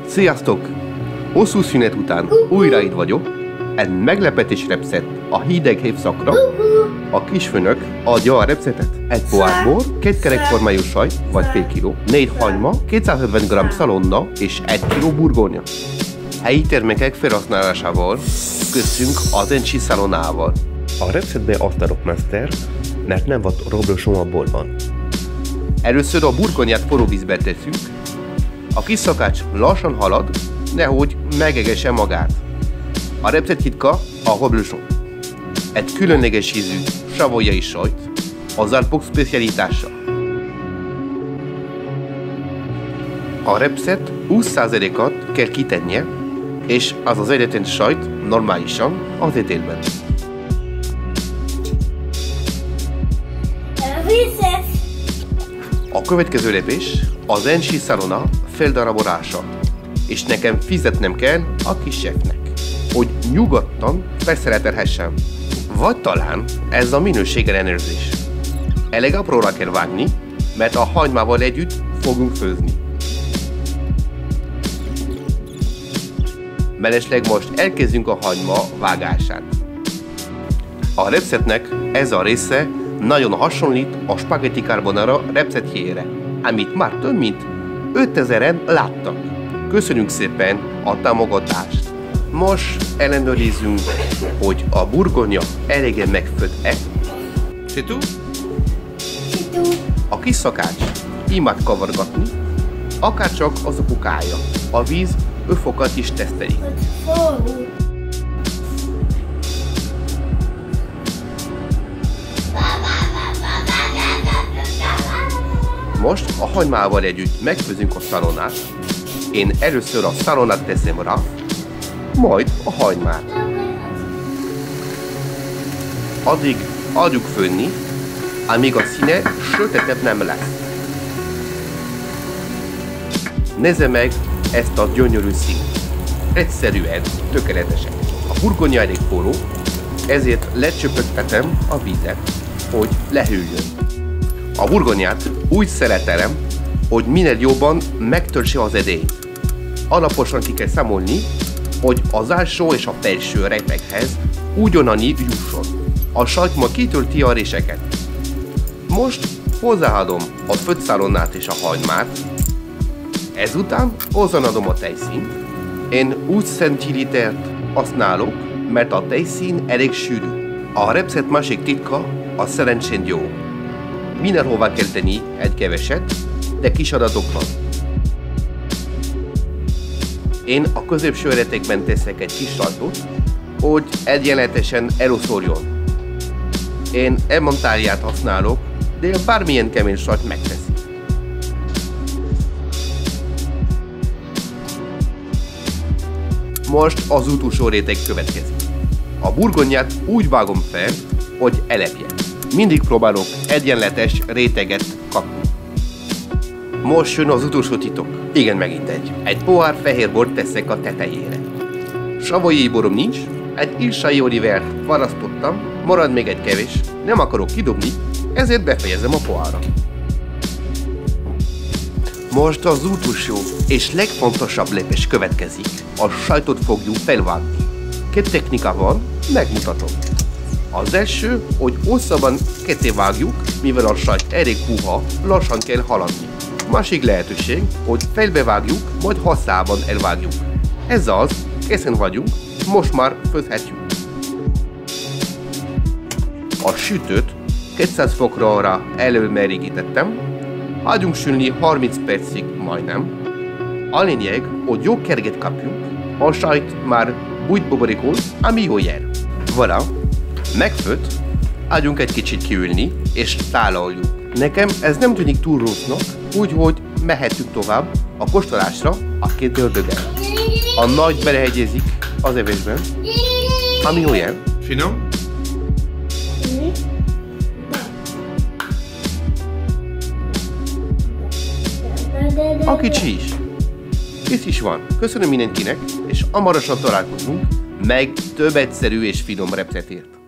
Sziasztok! Hosszú szünet után újra itt vagyok. Egy meglepetés receptet a hideg évszakra. A kisfőnök adja a receptet. Egy pohár bor, 2 kerekformájú sajt, vagy fél kiló, 4 hagyma, 250 g szalonna és 1 kg burgonya. Helyi termékek felhasználásával köszönjük az Encsi szalonnával. A receptben azt adok mester, mert nem volt robrosom a borban. Először a burgonyát forró vízbe teszünk. A kis szakács lassan halad, nehogy megegesse magát. A recept titka a robloson. Egy különleges ízű savoyai sajt, az Alpok specialitása. A recept 20%-at kell kitennie, és az egyetlen sajt normálisan az ételben. A következő lépés az Encsi szalonna feldarabolása, és nekem fizetnem kell a kis sefnek, hogy nyugodtan felszerelhessem. Vagy talán ez a minőség ellenőrzés. Elég apróra kell vágni, mert a hagymával együtt fogunk főzni. Mellesleg most elkezdjünk a hagyma vágását. A receptnek ez a része nagyon hasonlít a spaghetti carbonara receptjére, amit már több mint 5000-en láttak. Köszönjük szépen a támogatást! Most ellenőrizzünk, hogy a burgonya eléggé megfőtt-e. C'est tout? A kis szakács imád kavargatni, akárcsak az apukája. A víz őfokat is teszteli. Most a hagymával együtt megfőzünk a szalonnát. Én először a szalonnát teszem rá, majd a hagymát. Addig adjuk főni, amíg a színe sötétebb nem lesz. Nézze meg ezt a gyönyörű színt. Egyszerűen tökéletesen. A burgonya elég forró, ezért lecsöpögtetem a vizet, hogy lehűljön. A burgonyát úgy szeretem, hogy minél jobban megtöltse az edényt. Alaposan ki kell számolni, hogy az alsó és a felső rejtekhez ugyanannyi jusson. A sajtma kitölti a réseket. Most hozzáadom a főtt szalonnát és a hagymát. Ezután hozzáadom a tejszínt. Én 20 centilitert használok, mert a tejszín elég sűrű. A recept másik titka a szerencsén jó. Mindenhová kell tenni egy keveset, de kis adatokban. Én a középső retekben teszek egy kis sajtot, hogy egyenletesen eloszoljon. Én Emmentáliát használok, de bármilyen kemény sajt megteszi. Most az utolsó réteg következik. A burgonyát úgy vágom fel, hogy elepje. Mindig próbálok egyenletes réteget kapni. Most jön az utolsó titok. Igen, megint egy. Egy pohár fehér bort teszek a tetejére. Savoyai borom nincs, egy ilsai olivert varasztottam, marad még egy kevés, nem akarok kidobni, ezért befejezem a pohárra. Most az utolsó és legfontosabb lépés következik. A sajtot fogjuk felvágni. 2 technika van, megmutatom. Az első, hogy hosszabban ketté vágjuk, mivel a sajt elég puha, lassan kell haladni. Másik lehetőség, hogy felbevágjuk, majd hosszában elvágjuk. Ez az, készen vagyunk, most már főzhetjük. A sütőt 200 fokra előmelegítettem, hagyjunk sülni 30 percig majdnem. A lényeg, hogy jó kerget kapjunk, a sajt már bújtboborikol, ami jó jel. Voilà, megfőtt, hagyjunk egy kicsit kiülni, és tálaljuk. Nekem ez nem tűnik túl rossznak, úgyhogy mehetünk tovább a kóstolásra a 2 ördöggel. A nagy belehegyezik az evésben, ami jó jel. Finom? A kicsi is. Kész is van. Köszönöm mindenkinek, és hamarosan találkozunk meg több egyszerű és finom receptért.